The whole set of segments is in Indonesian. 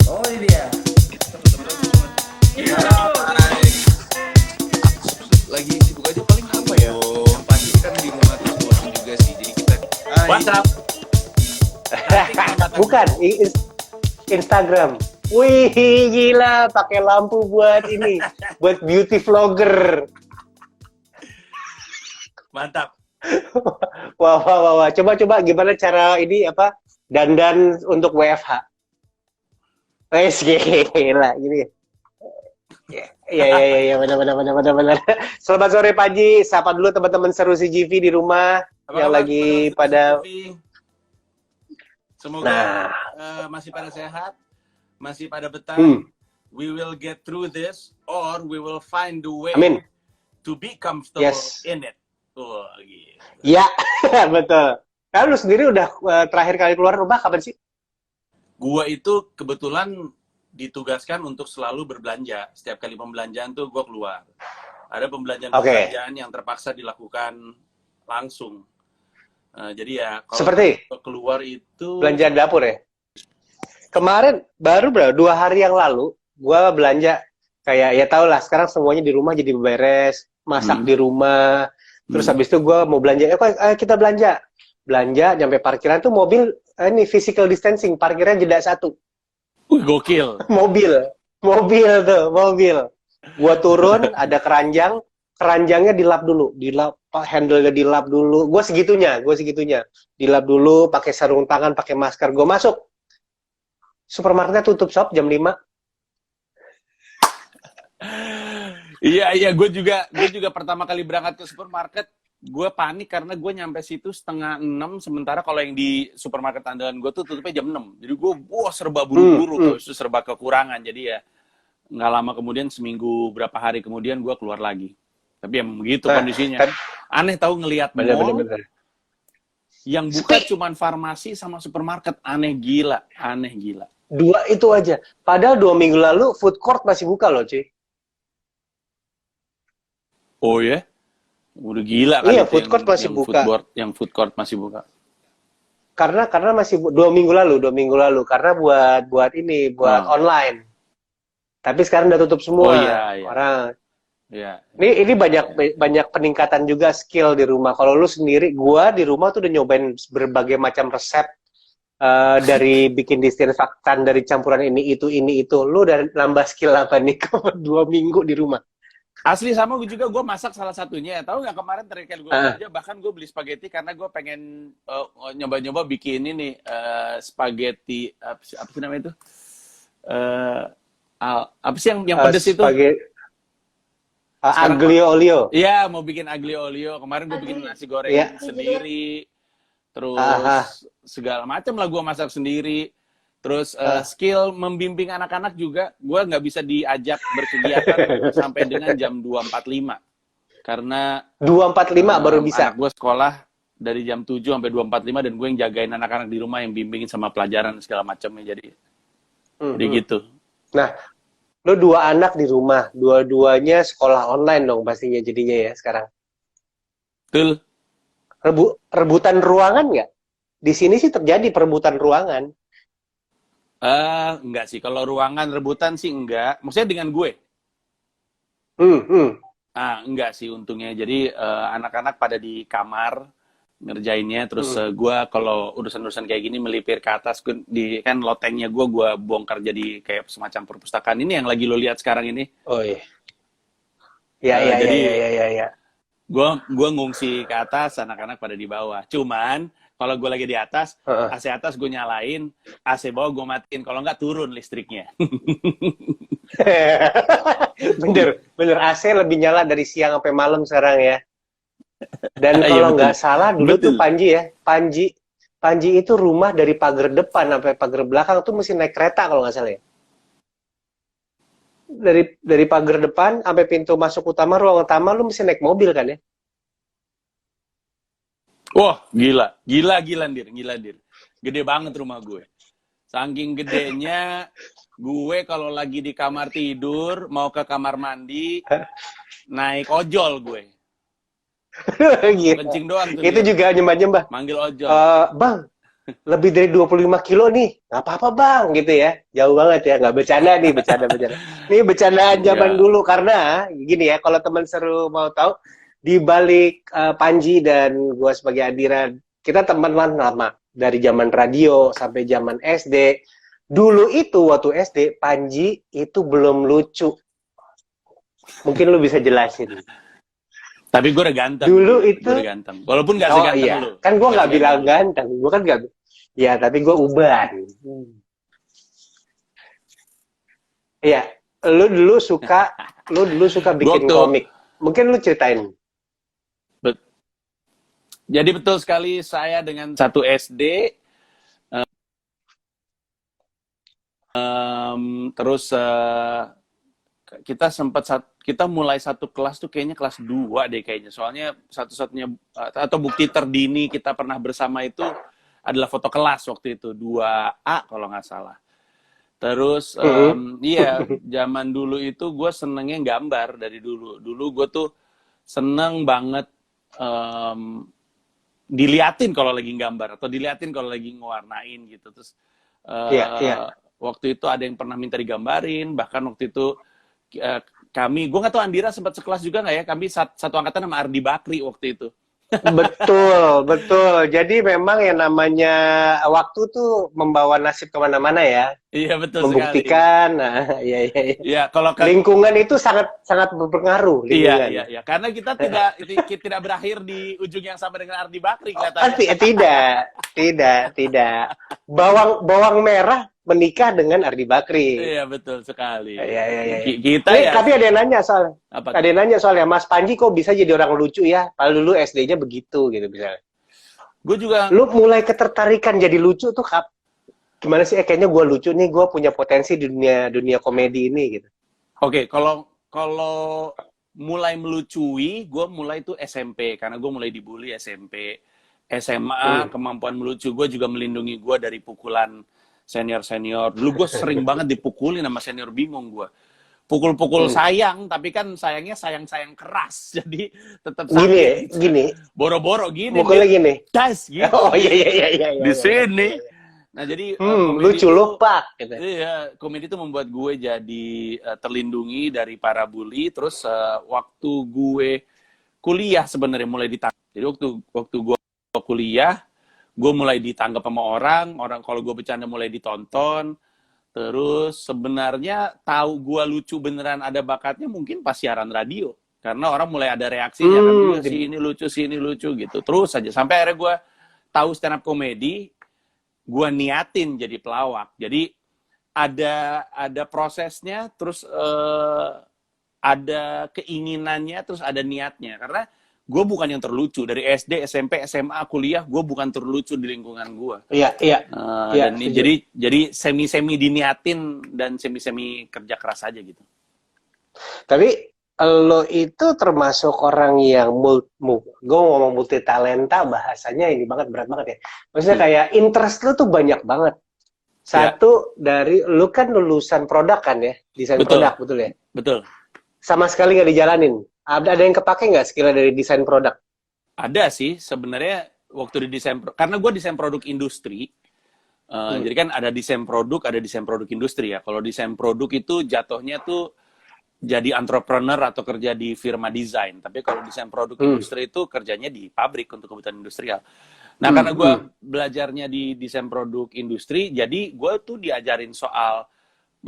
Oh ini dia. Hai. Lagi sibuk aja paling apa ya? Yang pasti kan di rumah terus bosan juga sih. Jadi kita WhatsApp. Bukan, Instagram. Wih, gila, pakai lampu buat ini, buat beauty vlogger. Mantap. Wah, wah, wah, wah. Coba gimana cara ini apa? Dandan untuk WFH. Wes, gila, gini. Ya, benar. Selamat sore Panji. Sapa dulu teman-teman seru CGV di rumah Apa yang kabar, lagi teman-teman pada. CCTV? Semoga Nah, masih pada sehat, masih pada betah. hmm, We will get through this, or we will find the way amin. to be comfortable Yes. in it. Oh, gitu. Ya, betul. Kalau lu sendiri udah terakhir kali keluar rumah kapan sih? Gua itu kebetulan ditugaskan untuk selalu berbelanja. Setiap kali pembelanjaan tuh gua keluar. Ada Oke. pembelanjaan-pembelanjaan yang terpaksa dilakukan langsung. Jadi ya kalau Seperti gua keluar itu belanja dapur ya. Kemarin baru 2 hari yang lalu gua belanja kayak ya tau lah sekarang semuanya di rumah jadi beres, masak Hmm. di rumah. Terus Hmm. habis itu gua mau belanja, kita belanja. Belanja nyampe parkiran tuh mobil ini physical distancing, parkirnya jeda satu. Gokil. Mobil. Gua turun, ada keranjang, keranjangnya dilap dulu, handle-nya dilap dulu. Gua segitunya. Dilap dulu, pakai sarung tangan, pakai masker. Gua masuk. Supermarketnya tutup shop jam 5. Iya, gue juga pertama kali berangkat ke supermarket, gue panik karena gue nyampe situ 5:30, sementara kalau yang di supermarket andalan gue tuh tutupnya jam 6. Jadi gue, serba buru-buru, terus serba kekurangan. Jadi ya, nggak lama kemudian, seminggu berapa hari kemudian gue keluar lagi. Tapi emang begitu Nah, kondisinya. kan Aneh tahu ngelihat mall bener. yang buka Sepi. cuman farmasi sama supermarket. Aneh gila. 2 itu aja. Padahal 2 minggu lalu food court masih buka loh, cuy. Oh ya? Udah gila kali Iya, itu food court masih buka. yang food court masih buka. Karena masih 2 minggu lalu. Karena buat Oh. online. Tapi sekarang udah tutup semua. Oh iya. Orang. Iya. Ini banyak peningkatan juga skill di rumah. Kalau lu sendiri, gua di rumah tuh udah nyobain berbagai macam resep dari bikin disinfektan, dari campuran ini itu. Lu udah nambah skill apa nih 2 minggu di rumah? Asli sama gue juga, gue masak salah satunya. Tahu nggak kemarin terakhir kali gue belanja, bahkan gue beli spaghetti karena gue pengen nyoba-nyoba bikin ini spaghetti apa sih namanya itu? Apa sih yang pedes itu? Aglio olio. Iya, mau bikin aglio olio. Kemarin gue bikin nasi goreng Iya. sendiri. Terus Aha. segala macam lah gue masak sendiri. Terus skill membimbing anak-anak juga, gue nggak bisa diajak berkegiatan sampai dengan jam 2.45. Karena 2.45 baru bisa. anak gue sekolah dari jam 7 sampai 2.45 dan gue yang jagain anak-anak di rumah, yang bimbingin sama pelajaran segala macamnya. Jadi gitu. Nah, lu 2 anak di rumah, dua-duanya sekolah online dong pastinya jadinya ya sekarang. Betul. Rebutan ruangan nggak? Di sini sih terjadi perebutan ruangan. Enggak sih, kalau ruangan rebutan sih enggak. Maksudnya dengan gue? Enggak sih untungnya. Jadi anak-anak pada di kamar ngerjainnya, terus gue kalau urusan-urusan kayak gini melipir ke atas, kan lotengnya gue bongkar jadi kayak semacam perpustakaan. Ini yang lagi lo lihat sekarang ini. Oh iya. Jadi Ya. gue ngungsi ke atas, anak-anak pada di bawah. Cuman kalau gue lagi di atas, AC atas gue nyalain, AC bawah gue matiin. Kalau nggak turun listriknya. Bener AC lebih nyala dari siang sampai malam sekarang ya. Dan kalau nggak salah dulu tuh Panji itu rumah dari pagar depan sampai pagar belakang tuh mesti naik kereta kalau nggak salah ya. Dari pagar depan sampai pintu masuk utama, ruang utama lu mesti naik mobil kan ya? Wah, gila, Dir. Gede banget rumah gue. Saking gedenya, gue kalau lagi di kamar tidur, mau ke kamar mandi, naik ojol gue. Gitu. Kencing doang tuh Itu dia. juga nyembah-nyembah. Manggil ojol. Bang, lebih dari 25 kilo nih, nggak apa-apa bang, gitu ya. Jauh banget ya, nggak bercanda nih, bercanda-bercanda. Ini bercandaan zaman Iya. dulu, karena gini ya, kalau teman seru mau tahu, di balik Panji dan gua sebagai Adira, kita teman lama. Dari zaman radio sampai zaman SD. Dulu itu, waktu SD, Panji itu belum lucu. Mungkin lu bisa jelasin. Tapi gue udah ganteng. Dulu Gue itu, udah ganteng. Walaupun gak oh seganteng iya, lu. kan gua Gak nggak bilang seganteng lu. ganteng, gua kan nggak, ya tapi gua uban. Iya, lu dulu suka, lu dulu suka Gue bikin waktu, komik. Mungkin lu ceritain. bet- jadi betul sekali saya dengan satu SD, terus kita sempat kita mulai satu kelas tuh kayaknya kelas 2 deh kayaknya. Soalnya satu-satunya atau bukti terdini kita pernah bersama itu adalah foto kelas waktu itu 2A kalau nggak salah. Terus iya zaman dulu itu gue senengnya gambar dari dulu. Dulu gue tuh seneng banget diliatin kalau lagi gambar atau diliatin kalau lagi ngewarnain gitu. Terus Iya, iya. waktu itu ada yang pernah minta digambarin, bahkan waktu itu gue nggak tahu Andira sempat sekelas juga nggak ya, kami satu angkatan sama Ardi Bakri waktu itu. Betul, betul. Jadi memang yang namanya waktu tuh membawa nasib kemana-mana ya. Iya betul sekali. Membuktikan, nah, iya, iya, iya. Iya kalau Lingkungan itu sangat sangat berpengaruh. iya, Lingkungan. iya. Karena kita tidak berakhir di ujung yang sama dengan Ardi Bakri Oh, kelihatannya. tidak. Bawang merah menikah dengan Ardi Bakri. Iya betul sekali. Iya, iya, iya. Kita Nih, ya. tapi ada yang nanya soal, Apa? ada yang nanya soalnya, Mas Panji kok bisa jadi orang lucu ya? Padahal dulu SD-nya begitu gitu misalnya. Gue juga. Lu mulai ketertarikan jadi lucu tuh gimana sih? Kayaknya gue lucu nih, gue punya potensi di dunia komedi ini gitu. Oke, kalau mulai melucui, gue mulai tuh SMP karena gue mulai dibully SMP, SMA kemampuan melucu gue juga melindungi gue dari pukulan senior. Dulu gue sering banget dipukulin sama senior, bingung gue. Pukul-pukul sayang, tapi kan sayangnya sayang keras, jadi tetap sakit. Gini. Boro-boro gini. Mukulnya gini. Das gitu. Oh iya. Di sini. Nah jadi lucu lupa. Gitu. Iya, komedi itu membuat gue jadi terlindungi dari para bully. Terus waktu gue kuliah sebenarnya mulai ditangkap. Jadi waktu gue kuliah, gue mulai ditanggap sama orang kalau gue bercanda mulai ditonton. Terus sebenarnya tahu gue lucu beneran ada bakatnya mungkin pas siaran radio. Karena orang mulai ada reaksinya kan, si ini lucu gitu. Terus aja sampai akhirnya gue tahu stand up comedy, gue niatin jadi pelawak. Jadi ada prosesnya, terus ada keinginannya, terus ada niatnya. Karena gue bukan yang terlucu dari SD, SMP, SMA, kuliah, gue bukan terlucu di lingkungan gue. Iya. Dan jadi semi diniatin dan semi kerja keras aja gitu. Tapi lo itu termasuk orang yang gue ngomong multi talenta, bahasanya ini banget, berat banget ya. Maksudnya kayak interest lo tuh banyak banget. Satu dari lo kan lulusan produk kan ya, desain produk, betul ya? Betul. Sama sekali nggak dijalanin. Ada yang kepake nggak skill dari desain produk? Ada sih sebenarnya waktu di desain, karena gue desain produk industri. Jadi kan ada desain produk industri ya. Kalau desain produk itu jatuhnya tuh jadi entrepreneur atau kerja di firma desain. Tapi kalau desain produk industri itu kerjanya di pabrik untuk kebutuhan industrial. Nah, karena gue belajarnya di desain produk industri, jadi gue tuh diajarin soal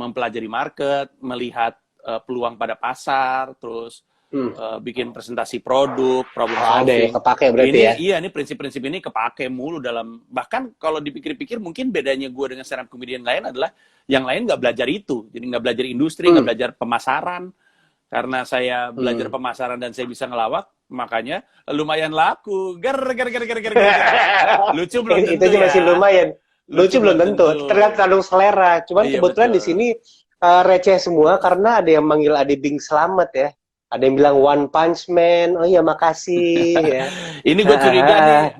mempelajari market, melihat peluang pada pasar, terus bikin presentasi produk, problem solving. Ada yang kepake berarti ya? Iya, ini prinsip-prinsip ini kepake mulu dalam, bahkan kalau dipikir-pikir mungkin bedanya gue dengan stand up comedian lain adalah yang lain nggak belajar itu, jadi nggak belajar industri, nggak belajar pemasaran. Karena saya belajar pemasaran dan saya bisa ngelawak, makanya lumayan laku. Lucu belum tentu. Itu aja masih lumayan. Lucu belum tentu. Tergantung selera. Cuman kebetulan betul. Di sini receh semua karena ada yang manggil Ade Bing Slamet ya. Ada yang bilang One Punch Man. Oh iya makasih ya. Ini gue curiga nih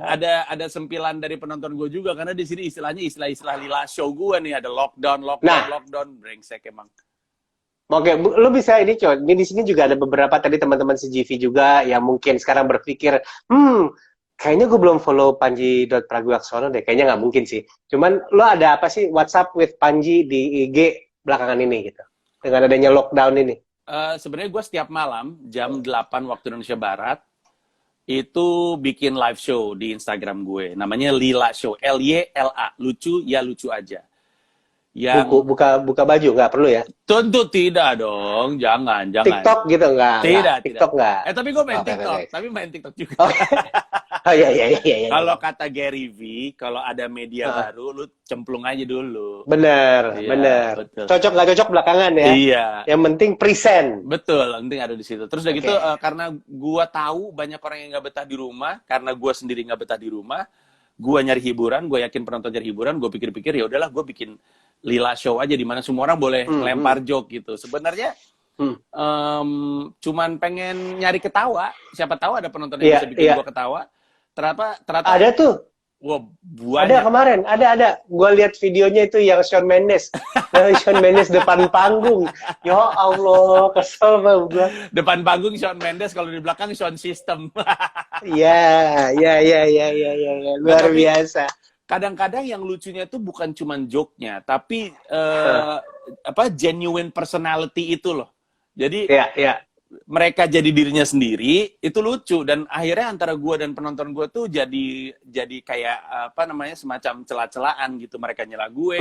ada sempilan dari penonton gue juga karena di sini istilahnya istilah lila show gue nih, ada lockdown, brengsek emang. Oke, lu bisa ini di sini juga ada beberapa tadi teman-teman CGV juga yang mungkin sekarang berpikir, Kayaknya gue belum follow Panji.Pragiwaksono deh. Kayaknya nggak mungkin sih. Cuman lo ada apa sih WhatsApp with Panji di IG belakangan ini gitu? Dengan adanya lockdown ini. Sebenarnya gue setiap malam jam 8 waktu Indonesia Barat itu bikin live show di Instagram gue. Namanya Lila Show. Lyla. Lucu ya lucu aja. Yang Buka baju nggak perlu ya? tentu tidak dong. Jangan. TikTok gitu nggak? Tidak. TikTok nggak? Tapi gue main Oke, TikTok. oke. Tapi main TikTok juga. Oh iya. Kalau kata Gary V, kalau ada media baru, lu cemplung aja dulu. Bener. Betul. Cocok nggak cocok belakangan ya? Iya. Yang penting present. Betul, penting ada di situ. Terus udah gitu, karena gua tahu banyak orang yang nggak betah di rumah, karena gua sendiri nggak betah di rumah, gua nyari hiburan, gua yakin penonton nyari hiburan, gua pikir-pikir ya udahlah, gua bikin Lila Show aja di mana semua orang boleh lempar joke gitu. Sebenarnya cuman pengen nyari ketawa. Siapa tahu ada penonton yang bisa bikin gua ketawa. Ternyata Ada tuh. wah, Ada banyak. kemarin, ada. Gua lihat videonya itu yang Shawn Mendes. Shawn Mendes depan panggung. Ya Allah, kesel banget gua. Depan panggung Shawn Mendes, kalau di belakang Sound System. Iya. Luar Tapi biasa. kadang-kadang yang lucunya itu bukan cuman joke-nya, tapi genuine personality itu loh. Jadi Iya. mereka jadi dirinya sendiri, itu lucu, dan akhirnya antara gue dan penonton gue tuh jadi kayak semacam celah-celahan gitu. Mereka nyela gue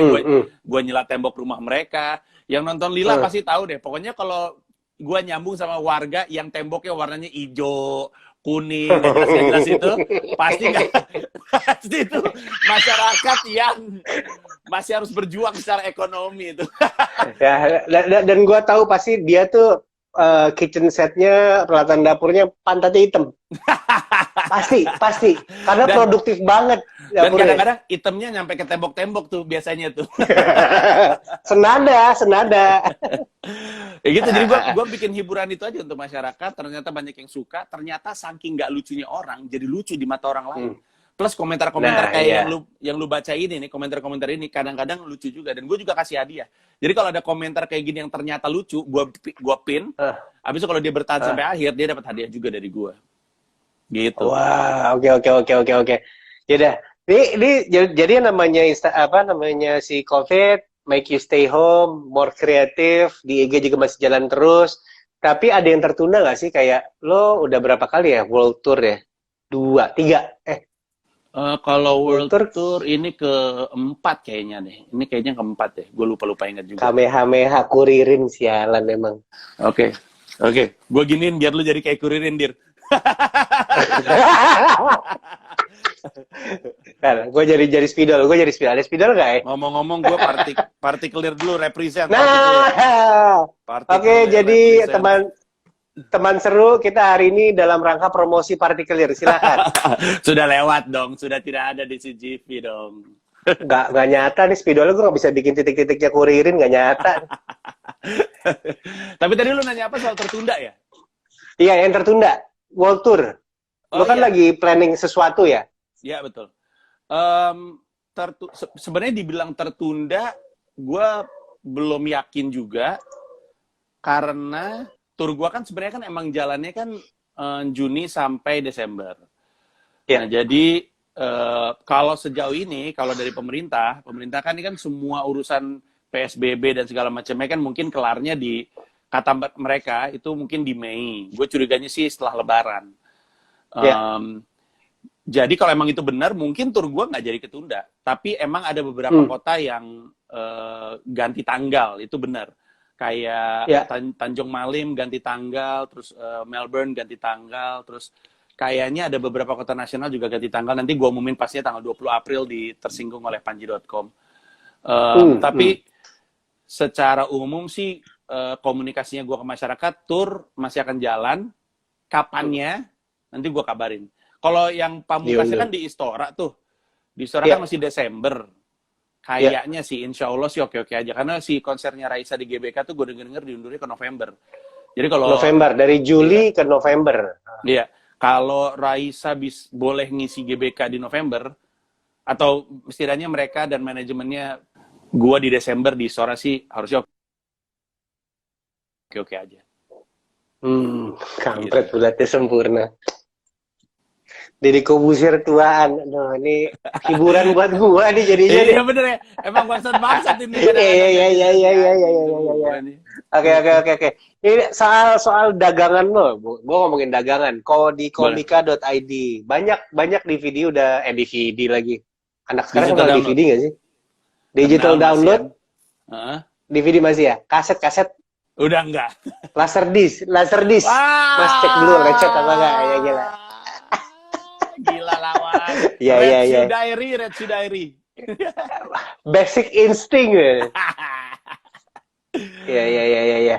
nyela tembok rumah mereka. Yang nonton Lila pasti tahu deh. Pokoknya kalau gue nyambung sama warga yang temboknya warnanya hijau, kuning, nggak jelas itu, pasti itu masyarakat yang masih harus berjuang secara ekonomi itu. Ya, dan gua tahu pasti dia tuh kitchen setnya, peralatan dapurnya pantatnya hitam. Pasti. Karena produktif banget. Dan kadang-kadang itemnya nyampe ke tembok-tembok tuh biasanya tuh. senada. Ya gitu, jadi gua bikin hiburan itu aja untuk masyarakat. Ternyata banyak yang suka. Ternyata saking nggak lucunya orang, jadi lucu di mata orang lain. Plus komentar-komentar yang lu baca ini nih, komentar-komentar ini kadang-kadang lucu juga. Dan gue juga kasih hadiah. Jadi kalau ada komentar kayak gini yang ternyata lucu, gua pin. Habis itu kalau dia bertahan sampai akhir, dia dapat hadiah juga dari gua. Gitu. Wah, oke. Yaudah. Ini jadi yang namanya si COVID make you stay home, more kreatif, di IG juga masih jalan terus. Tapi ada yang tertunda nggak sih? Kayak lo udah berapa kali ya World Tour ya? 2, 3. Kalau World Tour ini keempat kayaknya deh. Ini kayaknya keempat deh. Gue lupa ingat juga. Kamehameha kuririn sialan emang. Oke. Gue giniin biar lu jadi kayak kuririn, Dir. Kan, gue jadi spidol. Ada spidol nggak ya? Ngomong-ngomong, gue partikelir dulu represent. Oke, jadi teman seru kita hari ini dalam rangka promosi partikelir, silakan. Sudah lewat dong, sudah tidak ada di CGV dong. Nggak nyata nih spidolnya, gue nggak bisa bikin titik-titiknya kuririn, nggak nyata. Tapi tadi lu nanya apa soal tertunda ya? Iya, yang tertunda, World Tour. Lo kan lagi planning sesuatu ya? Iya, betul. Sebenarnya dibilang tertunda, gue belum yakin juga, karena tur gua kan sebenarnya kan emang jalannya kan Juni sampai Desember. Nah, jadi kalau sejauh ini, kalau dari pemerintah kan ini kan semua urusan PSBB dan segala macamnya kan mungkin kelarnya di kata mereka itu mungkin di Mei. Gue curiganya sih setelah Lebaran. Jadi kalau emang itu benar, mungkin tur gua nggak jadi ketunda. Tapi emang ada beberapa kota yang ganti tanggal, itu benar. Kayak Tanjung Malim ganti tanggal, terus Melbourne ganti tanggal, terus kayaknya ada beberapa kota nasional juga ganti tanggal. Nanti gue umumin pastinya tanggal 20 April tersinggung oleh Panji.com. Tapi secara umum sih komunikasinya gue ke masyarakat, tur masih akan jalan. Kapannya nanti gue kabarin. Kalau yang pamungkasnya kan di Istora tuh, di Istora kan masih Desember. Kayaknya sih, insya Allah sih oke-oke aja. Karena si konsernya Raisa di GBK tuh gue denger diundurnya ke November. Jadi kalau November, dari Juli ke November. Iya, kalau Raisa boleh ngisi GBK di November, atau setidaknya mereka dan manajemennya gue di Desember di Istora sih harusnya oke-oke aja. Kampret bulatnya sempurna. Deddy Kobusir tuaan. Aduh, ini hiburan buat gua nih jadinya. Iya bener ya. Emang bangsat ini kadang-kadang Iya, iya, netizen iya, iya, iya, anjing, iya, iya, lu, iya, iya. gua nih. Oke. Ini soal dagangan lo. Gua ngomongin dagangan. Boleh. Komika.id. Banyak DVD udah DVD lagi. Anak sekarang Digital kenal download. DVD nggak sih? Digital Kenal, Mas download, Yan. Heeh. DVD masih ya? Kaset, Udah enggak. Laserdisc. Wah. Mas cek dulu recet apa enggak? Ya gila. Gila lawan. Iya, Red iya, Shoe iya. Diary. Basic Instinct. Ya. Iya.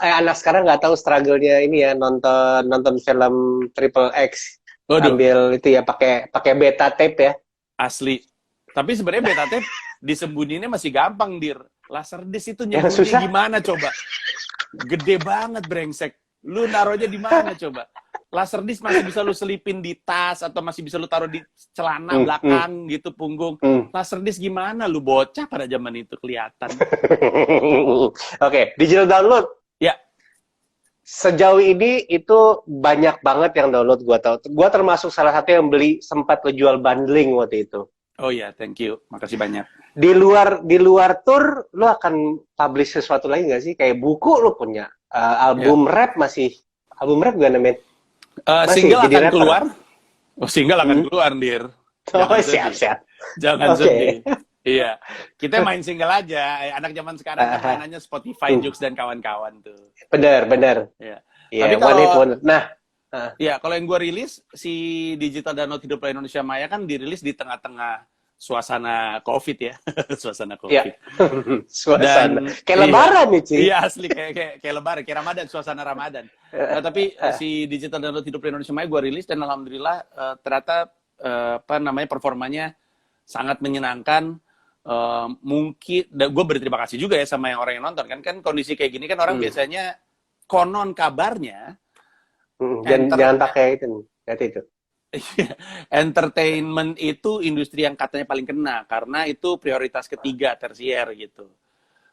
Anak sekarang nggak tahu struggle-nya ini ya, nonton film Triple X. Waduh, Ambil itu ya, pakai beta tape ya. asli. Tapi sebenarnya beta tape disembunyiinnya masih gampang, Dir. Laserdisc itu Yang nyembunyi susah. gimana coba? Gede banget brengsek. Lu naruhnya di mana coba? Laserdisc masih bisa lu selipin di tas atau masih bisa lu taruh di celana belakang gitu, punggung. Laserdisc gimana? Lu bocah pada zaman itu kelihatan. Oke, digital download. Ya, Sejauh ini itu banyak banget yang download, gua tahu. Gua termasuk salah satu yang beli, sempat jual bundling waktu itu. oh ya, thank you. Makasih banyak. Di luar tour, lu akan publish sesuatu lagi nggak sih? Kayak buku lu punya, album rap masih, album rap gak namanya? Masih Single jadi akan rapper? keluar. Oh, single akan keluar, Dir. Oh, Jangan sedih. siap. Jangan Oke. sedih. Iya. Kita main single aja. Anak zaman sekarang kan mainannya Spotify, Joox, dan kawan-kawan tuh. Benar. Iya. Iya, Tapi one hit kalau wonder. Nah, ya kalau yang gue rilis, si Digital Download Hidup Layak Indonesia Maya kan dirilis di tengah-tengah suasana COVID ya. Suasana ya, COVID. suasana. Dan Kayak lebaran nih, Ci. Iya asli kayak lebaran, kayak Ramadan, suasana Ramadan. Nah, tapi si Digital Download Hidup Layak Indonesia Maya gue rilis dan alhamdulillah ternyata performanya sangat menyenangkan. Mungkin gue berterima kasih juga ya sama yang orang yang nonton kan kondisi kayak gini kan orang biasanya konon kabarnya Jangan pakai itu. Lihat itu. entertainment itu industri yang katanya paling kena karena itu prioritas ketiga tersier gitu.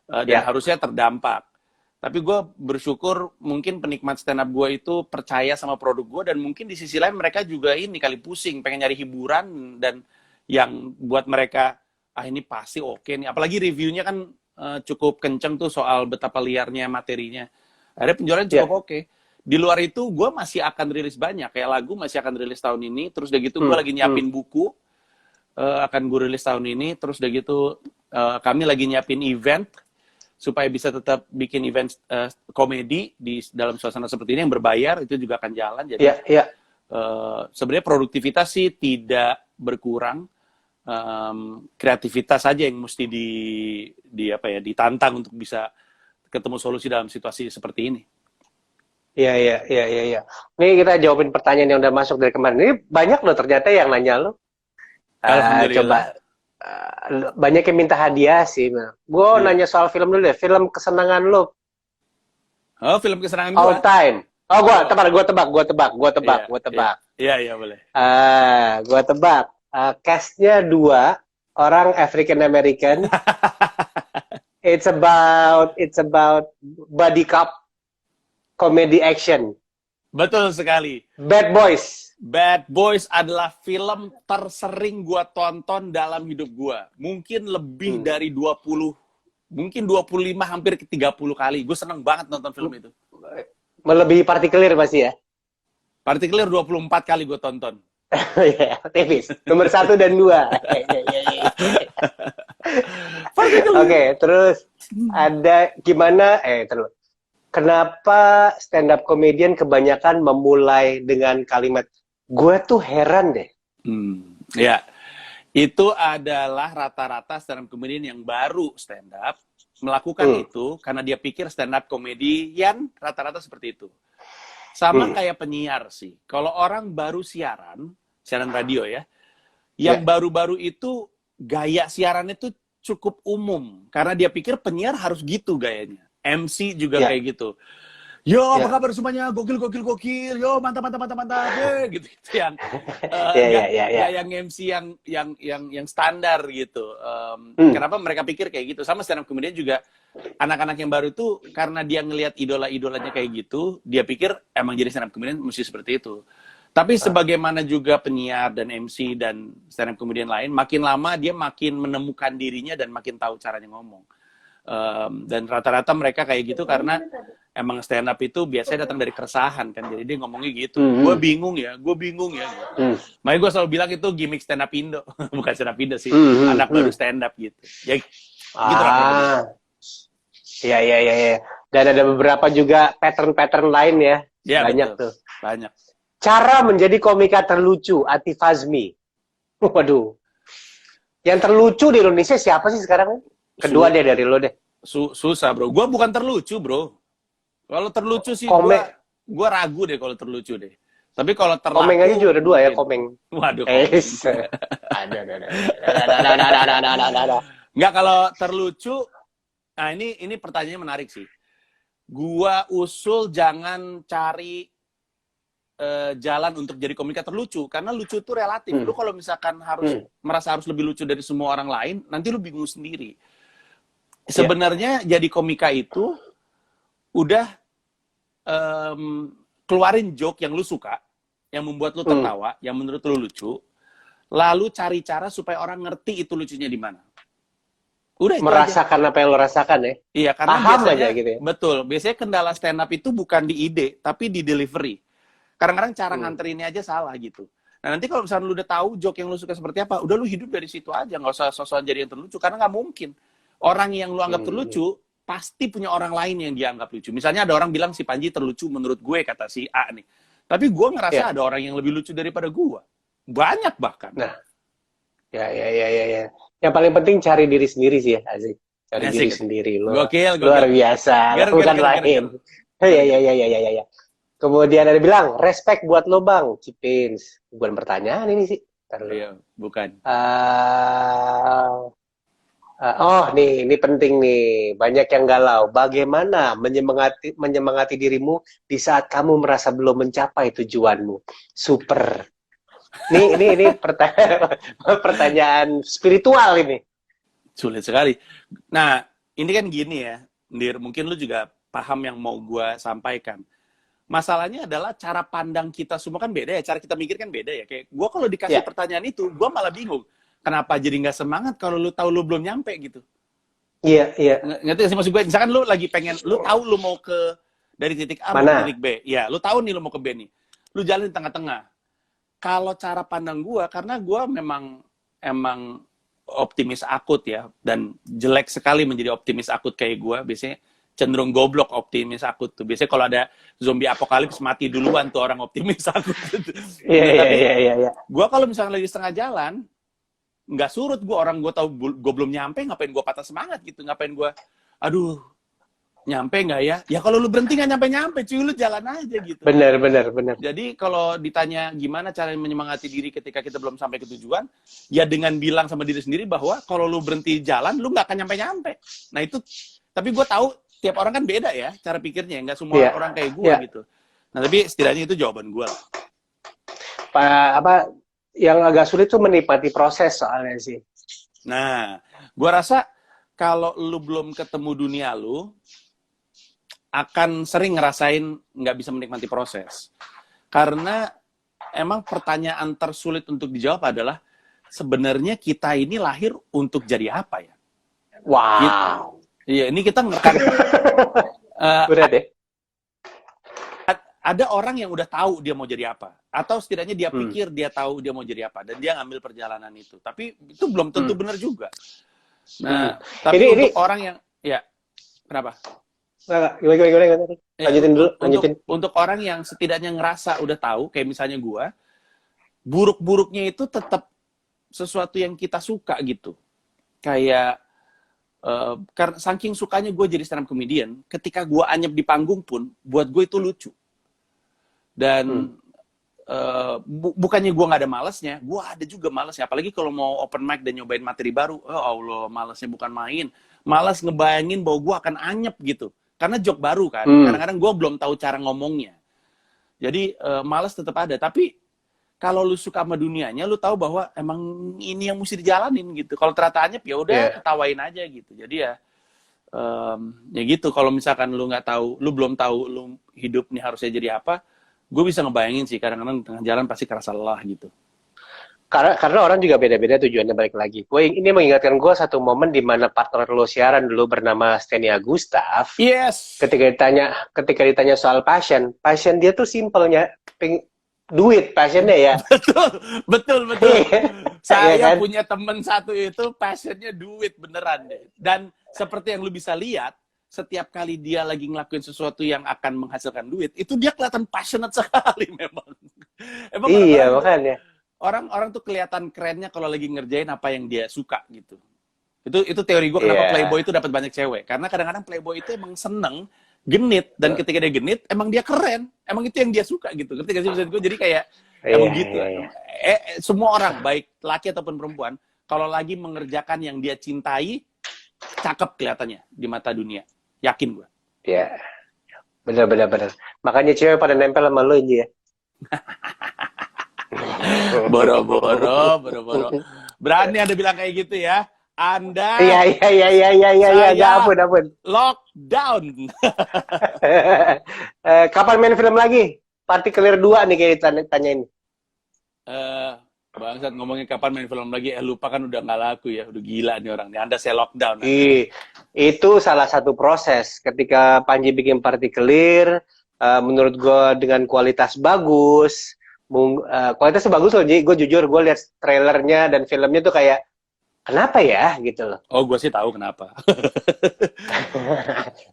Dan harusnya terdampak. Tapi gue bersyukur mungkin penikmat stand up gue itu percaya sama produk gue dan mungkin di sisi lain mereka juga ini kali pusing pengen nyari hiburan dan yang buat mereka ini pasti oke nih. Apalagi reviewnya kan cukup kenceng tuh soal betapa liarnya materinya. Akhirnya penjualan cukup oke. Di luar itu gue masih akan rilis banyak. Kayak lagu masih akan rilis tahun ini. Terus udah gitu gue lagi nyiapin buku. Akan gue rilis tahun ini. Terus udah gitu kami lagi nyiapin event. Supaya bisa tetap bikin event komedi di dalam suasana seperti ini yang berbayar. Itu juga akan jalan. Jadi sebenarnya produktivitas sih tidak berkurang. Kreativitas saja yang mesti ditantang untuk bisa ketemu solusi dalam situasi seperti ini. Iya. Ini kita jawabin pertanyaan yang udah masuk dari kemarin. Ini banyak loh ternyata yang nanya lo. Alhamdulillah. Coba banyak yang minta hadiah sih. Gue nanya soal film dulu deh. Film kesenangan lo. Oh, film kesenangan All gue. time. Oh, gue tebak. Iya, boleh. Gue tebak. Cast-nya 2 orang African American. It's about buddy cop comedy action. Betul sekali. Bad Boys. Bad Boys adalah film tersering gua tonton dalam hidup gua. Mungkin lebih dari 20, mungkin 25 hampir ke 30 kali. Gue seneng banget nonton film itu. Melebihi Partikelir pasti ya. Partikelir 24 kali gue tonton. Ya, tipis. Nomor 1 dan 2. Oke, terus ada gimana? Terus. Kenapa stand up comedian kebanyakan memulai dengan kalimat gue tuh heran deh. Ya, itu adalah rata-rata stand up comedian yang baru stand up melakukan itu karena dia pikir stand up comedian rata-rata seperti itu. Sama kayak penyiar sih. Kalau orang baru siaran radio ya, yang baru-baru itu gaya siarannya tuh cukup umum karena dia pikir penyiar harus gitu gayanya. MC juga kayak gitu. Yo, apa kabar semuanya? Gokil. Yo, mantap. Gitu yang yang MC yang standar gitu. Kenapa mereka pikir kayak gitu? Sama stand up comedian juga anak-anak yang baru itu karena dia ngelihat idola-idolanya kayak gitu, dia pikir emang jadi stand up comedian mesti seperti itu. Tapi sebagaimana juga penyiar dan MC dan stand up comedian lain, makin lama dia makin menemukan dirinya dan makin tahu caranya ngomong. Dan rata-rata mereka kayak gitu karena emang stand up itu biasanya datang dari keresahan kan, jadi dia ngomongnya gitu. Gue bingung ya. Gitu. Makanya gue selalu bilang itu gimmick stand up Indo, bukan stand up Indo sih, anak baru stand up gitu. Ya, gitu lah. Iya. Dan ada beberapa juga pattern-pattern lain ya. Ya Banyak betul. tuh. Banyak. Cara menjadi komika terlucu, Atif Fazmi. Waduh. Yang terlucu di Indonesia siapa sih sekarang? Kedua deh dari lo deh. Susah bro. Gue bukan terlucu bro. Kalau terlucu sih gue ragu deh kalau terlucu deh. Tapi kalau terlaku... Komeng aja juara 2 ya, Komeng. Waduh. Enggak, kalau terlucu... Nah ini pertanyaannya menarik sih. Gua usul jangan cari jalan untuk jadi komika terlucu, karena lucu itu relatif. Lu kalau misalkan merasa harus lebih lucu dari semua orang lain, nanti lu bingung sendiri. Sebenarnya jadi komika itu udah keluarin joke yang lu suka, yang membuat lu tertawa, yang menurut lu lucu, lalu cari cara supaya orang ngerti itu lucunya di mana. Udah itu merasakan aja. Apa yang lo rasakan ya? Iya, karena paham biasanya, aja gitu ya? Betul, biasanya kendala stand up itu bukan di ide, tapi di delivery. Kadang-kadang cara nganterinnya aja salah gitu. Nah nanti kalau misalnya lu udah tahu joke yang lu suka seperti apa, udah lu hidup dari situ aja, nggak usah sosokan jadi yang terlucu, karena nggak mungkin. Orang yang lu anggap terlucu, pasti punya orang lain yang dia anggap lucu. Misalnya ada orang bilang si Panji terlucu menurut gue, kata si A nih. Tapi gue ngerasa ada orang yang lebih lucu daripada gue. Banyak bahkan. Nah, ya. Yang paling penting cari diri sendiri sih ya, Azik. Cari diri sendiri. Gokil. Luar biasa. Bukan lain. Ya. Kemudian ada bilang, respect buat lo bang, Cipins. Bukan pertanyaan ini sih. Iya, bukan. Ini penting nih. Banyak yang galau. Bagaimana menyemangati dirimu di saat kamu merasa belum mencapai tujuanmu? Super. Ini pertanyaan spiritual ini. Sulit sekali. Nah, ini kan gini ya, Ndir. Mungkin lu juga paham yang mau gue sampaikan. Masalahnya adalah cara pandang kita semua kan beda ya. Cara kita mikir kan beda ya. Kayak gue kalau dikasih pertanyaan itu, gue malah bingung. Kenapa jadi nggak semangat kalau lu tahu lu belum nyampe gitu? Iya. Ngerti gak sih maksud gue? Misalkan lu lagi pengen, lu tahu lu mau ke dari titik A mau ke titik B. Ya, lu tahu nih lu mau ke B nih. Lu jalan di tengah-tengah. Kalau cara pandang gue, karena gue emang optimis akut ya, dan jelek sekali menjadi optimis akut kayak gue. Biasanya cenderung goblok optimis akut tuh. Biasanya kalau ada zombie apokalips mati duluan tuh orang optimis akut. Iya. Gue kalau misalnya lagi setengah jalan, nggak surut gue, orang gue tahu gue belum nyampe, ngapain gue patah semangat gitu, ngapain gue aduh nyampe nggak ya? Ya kalau lu berhenti nggak nyampe cuy, lu jalan aja gitu. Benar. Jadi kalau ditanya gimana cara menyemangati diri ketika kita belum sampai ke tujuan, ya dengan bilang sama diri sendiri bahwa kalau lu berhenti jalan lu nggak akan nyampe. Nah itu, tapi gue tahu tiap orang kan beda ya cara pikirnya, nggak semua orang kayak gue gitu. Nah tapi setidaknya itu jawaban gue lah. Yang agak sulit tuh menikmati proses soalnya sih. Nah, gua rasa kalau lu belum ketemu dunia lu, akan sering ngerasain nggak bisa menikmati proses. Karena emang pertanyaan tersulit untuk dijawab adalah, sebenarnya kita ini lahir untuk jadi apa ya? Wow. Iya, ini kita ngerekam. Berat ya? Ada orang yang udah tahu dia mau jadi apa, atau setidaknya dia pikir dia tahu dia mau jadi apa, dan dia ngambil perjalanan itu. Tapi itu belum tentu benar juga. Nah, tapi untuk orang yang, ya, kenapa? Gimana? Lanjutin. Untuk orang yang setidaknya ngerasa udah tahu, kayak misalnya gua, buruk-buruknya itu tetap sesuatu yang kita suka gitu. Kayak, karena saking sukanya gue jadi stand up comedian, ketika gue anyep di panggung pun, buat gue itu lucu. Dan bukannya gue nggak ada malesnya, gue ada juga malesnya. Apalagi kalau mau open mic dan nyobain materi baru, oh Allah, malesnya bukan main. Malas ngebayangin bahwa gue akan anyep gitu. Karena joke baru kan, kadang-kadang gue belum tahu cara ngomongnya. Jadi malas tetap ada. Tapi kalau lu suka sama dunianya, lu tahu bahwa emang ini yang mesti dijalanin gitu. Kalau ternyata anyep, ya udah ketawain aja gitu. Jadi ya gitu. Kalau misalkan lu nggak tahu, lu belum tahu lu hidup nih harusnya jadi apa, gue bisa ngebayangin sih kadang-kadang di tengah jalan pasti kerasa lelah gitu. Karena orang juga beda-beda tujuannya, balik lagi. Ini mengingatkan gue satu momen di mana partner lo siaran dulu bernama Stenia Gustav. Yes. Ketika ditanya soal passion dia tuh simpelnya duit passionnya ya. betul. Saya Iya kan? punya temen satu itu passionnya duit beneran deh. Dan seperti yang lu bisa lihat, setiap kali dia lagi ngelakuin sesuatu yang akan menghasilkan duit, itu dia kelihatan passionate sekali memang. Emang Iya, makanya. Orang tuh kelihatan kerennya kalau lagi ngerjain apa yang dia suka gitu. Itu teori gue kenapa Playboy itu dapat banyak cewek. Karena kadang-kadang Playboy itu emang seneng, genit, dan ketika dia genit, emang dia keren. Emang itu yang dia suka gitu. Ketika sih maksud gue, jadi kayak emang gitu. Semua orang, baik laki ataupun perempuan, kalau lagi mengerjakan yang dia cintai, cakep kelihatannya di mata dunia. Yakin gue. Iya. Bener. Makanya cewek pada nempel sama lo aja ya. Boro-boro. Berani Anda bilang kayak gitu ya? Anda Iya, ampun. lockdown. Kapan main film lagi? Partikelir 2 nih kayak ditanyain. Bangsat ngomongin kapan main film lagi, lupa kan udah nggak laku ya, udah gila nih orang nih. Anda saya lockdown. Itu salah satu proses. Ketika Panji bikin Partikelir, menurut gue dengan kualitas bagus, kualitasnya bagus loh, Ji. Gue jujur, gue lihat trailernya dan filmnya tuh kayak, kenapa ya gitu loh. Oh, gue sih tahu kenapa.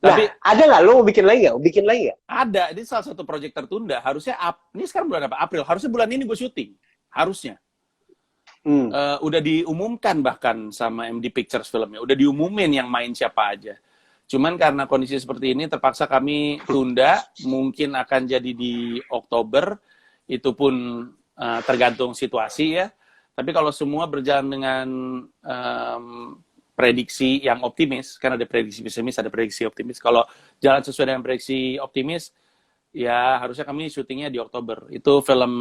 Tapi ada nggak lo mau bikin lagi nggak? Ada, ini salah satu proyek tertunda. Harusnya ini sekarang bulan apa? April. Harusnya bulan ini gue syuting. Harusnya. Udah diumumkan bahkan sama MD Pictures filmnya. Udah diumumin yang main siapa aja. Cuman karena kondisi seperti ini terpaksa kami tunda. Mungkin akan jadi di Oktober. Itu pun tergantung situasi ya. Tapi kalau semua berjalan dengan prediksi yang optimis, kan ada prediksi pesimis, ada prediksi optimis. Kalau jalan sesuai dengan prediksi optimis, ya harusnya kami syutingnya di Oktober. Itu film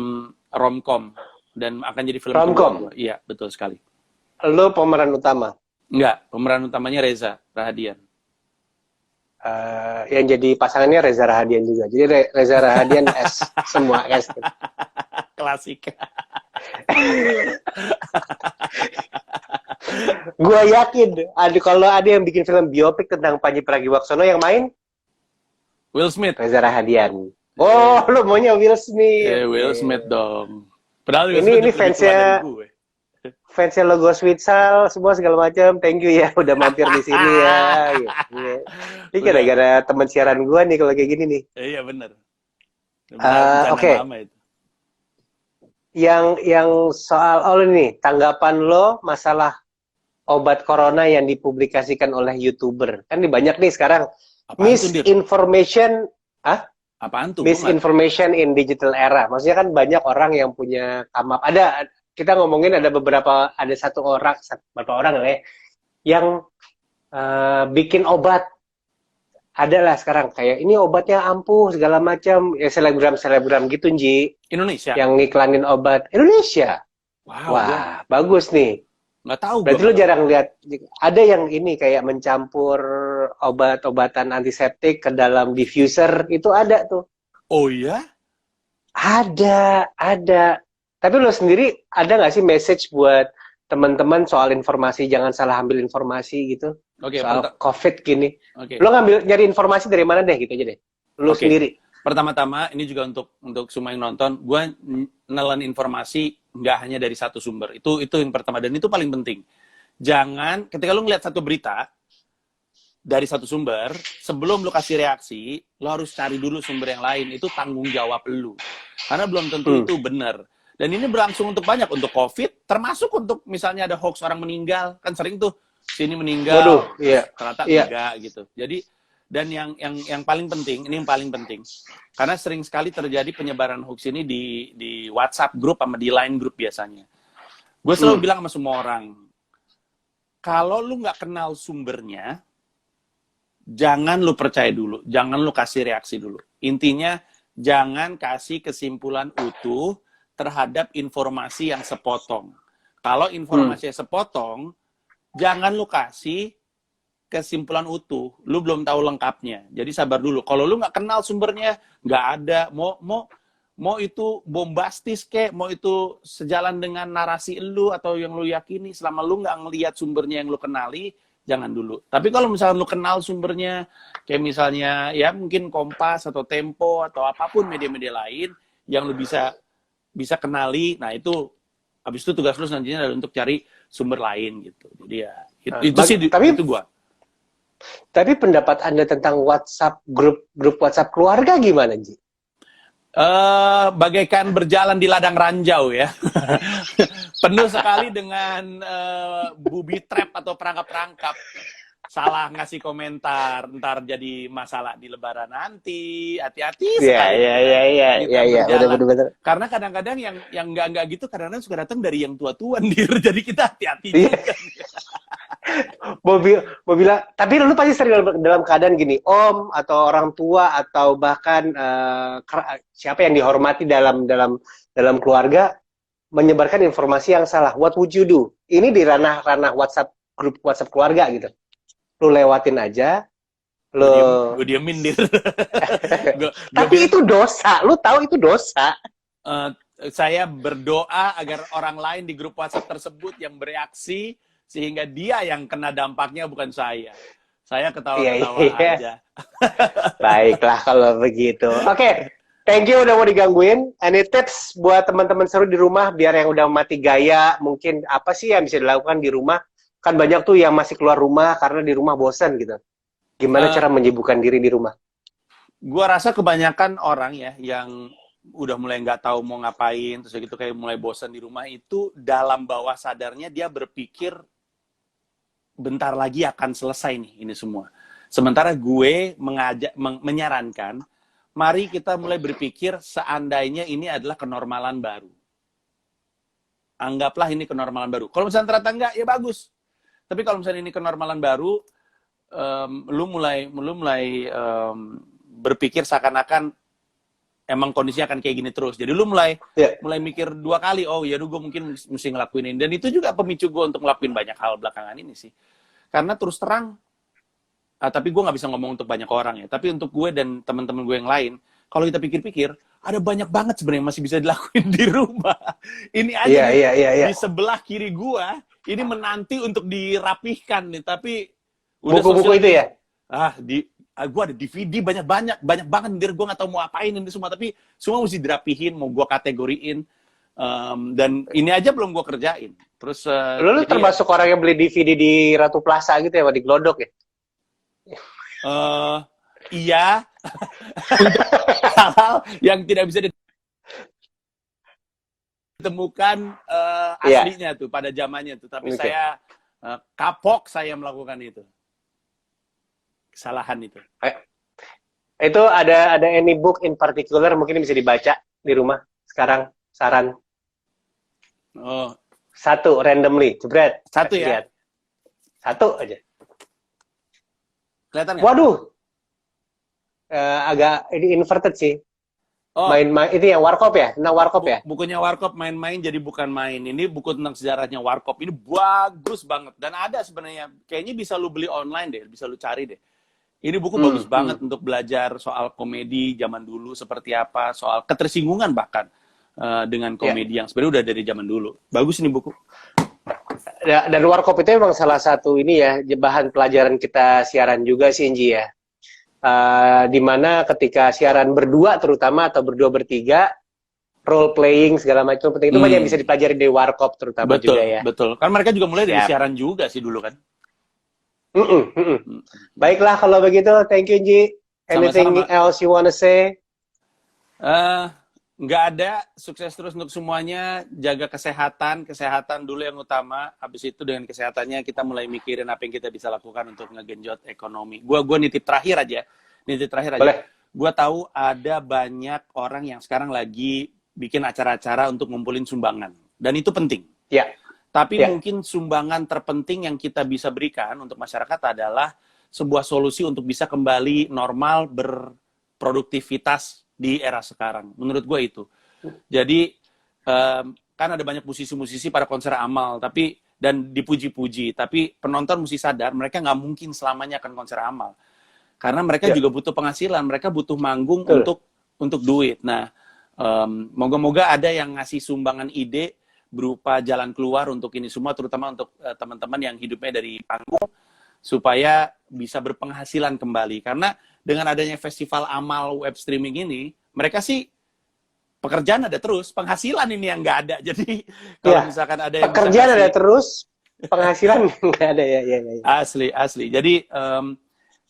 romcom dan akan jadi film romcom. Iya, betul sekali. Lo pemeran utama? Enggak, pemeran utamanya Reza Rahadian. Yang jadi pasangannya Reza Rahadian juga. Jadi Reza Rahadian S semua S. Klasik. Gua yakin kalau ada yang bikin film biopik tentang Panji Pragiwaksono yang main Will Smith. Reza Rahadian. Oh, lu maunya Will Smith. Will Smith dong. Padahal Will ini fansnya logo Switzal semua segala macam. Thank you ya udah mampir di sini ya. Ini gara-gara teman siaran gua nih kalau kayak gini nih. Iya benar. Oke. Yang soal nih tanggapan lo masalah obat corona yang dipublikasikan oleh YouTuber. Kan banyak nih sekarang misinformation, apaan tuh? Misinformation in digital era. Maksudnya kan banyak orang yang punya kita ngomongin ada beberapa orang ya yang bikin obat. Ada lah sekarang kayak ini obatnya ampuh segala macam ya, selebgram gitu Nji. Indonesia yang ngiklanin obat Indonesia. Wah, bagus nih. Nggak tahu. Berarti lo jarang lihat ada yang ini kayak mencampur obat-obatan antiseptik ke dalam diffuser, itu ada tuh. Oh iya? Ada. Tapi lo sendiri ada nggak sih message buat teman-teman soal informasi, jangan salah ambil informasi gitu? Soal COVID gini. Lo nyari informasi dari mana deh gitu aja deh. Lo sendiri. Pertama-tama ini juga untuk semua yang nonton, gue nelen informasi nggak hanya dari satu sumber. Itu yang pertama dan itu paling penting. Jangan ketika lo ngeliat satu berita dari satu sumber, sebelum lo kasih reaksi, lo harus cari dulu sumber yang lain. Itu tanggung jawab lo. Karena belum tentu itu benar. Dan ini berlangsung untuk banyak, untuk COVID, termasuk untuk misalnya ada hoax orang meninggal, kan sering tuh sini meninggal, ternyata enggak gitu. Jadi dan yang paling penting, ini yang paling penting, karena sering sekali terjadi penyebaran hoax ini di WhatsApp grup sama di Line grup biasanya. Gue selalu bilang sama semua orang, kalau lu nggak kenal sumbernya, jangan lu percaya dulu, jangan lu kasih reaksi dulu. Intinya jangan kasih kesimpulan utuh terhadap informasi yang sepotong. Kalau informasinya sepotong, jangan lu kasih kesimpulan utuh. Lu belum tahu lengkapnya. Jadi sabar dulu. Kalau lu nggak kenal sumbernya, nggak ada. Mau mau itu bombastis kek, mau itu sejalan dengan narasi lu atau yang lu yakini, selama lu nggak ngelihat sumbernya yang lu kenali, jangan dulu. Tapi kalau misalnya lu kenal sumbernya, kayak misalnya ya mungkin Kompas atau Tempo atau apapun media-media lain yang lu bisa kenali, nah itu habis itu tugas lu selanjutnya adalah untuk cari sumber lain gitu. Jadi ya itu sih tapi itu gua. Tapi pendapat Anda tentang WhatsApp grup WhatsApp keluarga gimana, Ji? Bagaikan berjalan di ladang ranjau ya. Penuh sekali dengan booby trap atau perangkap-perangkap. Salah ngasih komentar, ntar jadi masalah di lebaran nanti. Hati-hati sekali. Iya, benar-benar. Karena kadang-kadang yang enggak gitu kadang-kadang suka datang dari yang tua-tua dir. Jadi kita hati-hati Iya. juga. Mau bilang, tapi lu pasti sering dalam keadaan gini, om atau orang tua atau bahkan siapa yang dihormati dalam keluarga menyebarkan informasi yang salah. What would you do? Ini di ranah WhatsApp, grup WhatsApp keluarga gitu. Lu lewatin aja, Gue diemin dir. Tapi itu dosa, lu tahu itu dosa. Saya berdoa agar orang lain di grup WhatsApp tersebut yang bereaksi sehingga dia yang kena dampaknya, bukan saya. Saya ketawa-ketawa aja. Baiklah kalau begitu. Oke, thank you udah mau digangguin. Any tips buat teman-teman seru di rumah biar yang udah mati gaya, mungkin apa sih yang bisa dilakukan di rumah? Kan banyak tuh yang masih keluar rumah karena di rumah bosan gitu. Gimana cara menyibukkan diri di rumah? Gua rasa kebanyakan orang ya yang udah mulai nggak tahu mau ngapain, terus gitu kayak mulai bosan di rumah itu, dalam bawah sadarnya dia berpikir bentar lagi akan selesai nih ini semua. Sementara gue menyarankan, mari kita mulai berpikir seandainya ini adalah kenormalan baru. Anggaplah ini kenormalan baru. Kalau misalnya ternyata enggak, ya bagus. Tapi kalau misalnya ini kenormalan baru, lu mulai berpikir seakan-akan emang kondisinya akan kayak gini terus. Jadi lu mulai mikir dua kali, oh ya gue mungkin mesti ngelakuin ini. Dan itu juga pemicu gue untuk ngelakuin banyak hal belakangan ini sih. Karena terus terang, tapi gue nggak bisa ngomong untuk banyak orang ya. Tapi untuk gue dan teman-teman gue yang lain, kalau kita pikir-pikir, ada banyak banget sebenarnya yang masih bisa dilakuin di rumah. Ini aja di sebelah kiri gue, ini menanti untuk dirapihkan nih. Tapi buku-buku itu ya? Gue ada DVD banyak banget, dir gue nggak tahu mau apain ini semua, tapi semua mesti dirapihin, mau gue kategoriin, dan ini aja belum gue kerjain. Terus lu termasuk orang yang beli DVD di Ratu Plaza gitu ya, di Glodok ya? Iya. Hal-hal yang tidak bisa ditemukan aslinya tuh pada zamannya tuh, tapi saya kapok saya melakukan itu. Kesalahan itu. Itu ada any book in particular mungkin bisa dibaca di rumah sekarang, saran? Satu randomly, jebret. Satu ya? Lihat. Satu aja. Kelihatan nggak? Waduh, agak ini inverted sih. Main-main itu yang Warkop ya, tentang Warkop ya? Bukunya Warkop, main-main jadi bukan main. Ini buku tentang sejarahnya Warkop. Ini bagus banget dan ada sebenarnya. Kayaknya bisa lu beli online deh, bisa lu cari deh. Ini buku bagus banget untuk belajar soal komedi zaman dulu seperti apa, soal ketersinggungan bahkan dengan komedi yang sebenarnya udah dari zaman dulu. Bagus ini buku. Dan Warkop itu memang salah satu ini ya, bahan pelajaran kita siaran juga sih, Inji ya. Dimana ketika siaran berdua terutama atau berdua bertiga, role playing segala macam penting itu banyak bisa dipelajari di Warkop terutama juga ya. Betul. Kan mereka juga mulai dari siaran juga sih dulu kan. Baiklah kalau begitu, thank you Inji. Anything else you wanna say? Nggak ada, sukses terus untuk semuanya, jaga kesehatan dulu yang utama, habis itu dengan kesehatannya kita mulai mikirin apa yang kita bisa lakukan untuk ngegenjot ekonomi. Gua nitip terakhir aja. Boleh. Gua tahu ada banyak orang yang sekarang lagi bikin acara-acara untuk ngumpulin sumbangan, dan itu penting. Ya. Tapi mungkin sumbangan terpenting yang kita bisa berikan untuk masyarakat adalah sebuah solusi untuk bisa kembali normal berproduktivitas di era sekarang. Menurut gue itu. Jadi, kan ada banyak musisi-musisi pada konser amal, dan dipuji-puji. Tapi penonton mesti sadar, mereka nggak mungkin selamanya akan konser amal. Karena mereka juga butuh penghasilan, mereka butuh manggung untuk duit. Nah, Moga-moga ada yang ngasih sumbangan ide berupa jalan keluar untuk ini semua, terutama untuk teman-teman yang hidupnya dari panggung, supaya bisa berpenghasilan kembali. Karena dengan adanya festival amal web streaming ini, mereka sih pekerjaan ada terus, penghasilan ini yang nggak ada. Jadi kalau misalkan ada yang pekerjaan ada terus, penghasilan nggak ada ya. Asli. Jadi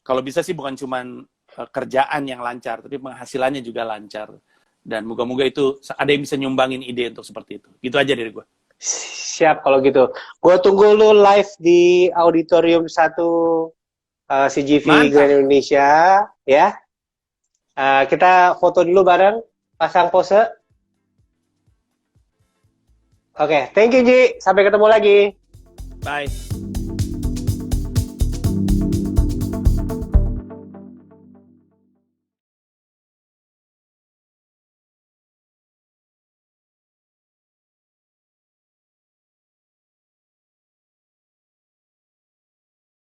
kalau bisa sih bukan cuman kerjaan yang lancar, tapi penghasilannya juga lancar. Dan moga-moga itu ada yang bisa nyumbangin ide untuk seperti itu. Gitu aja dari gue. Siap kalau gitu. Gue tunggu lu live di Auditorium 1 CGV Grand Indonesia ya. Kita foto dulu bareng, pasang pose. Oke, thank you Ji. Sampai ketemu lagi. Bye.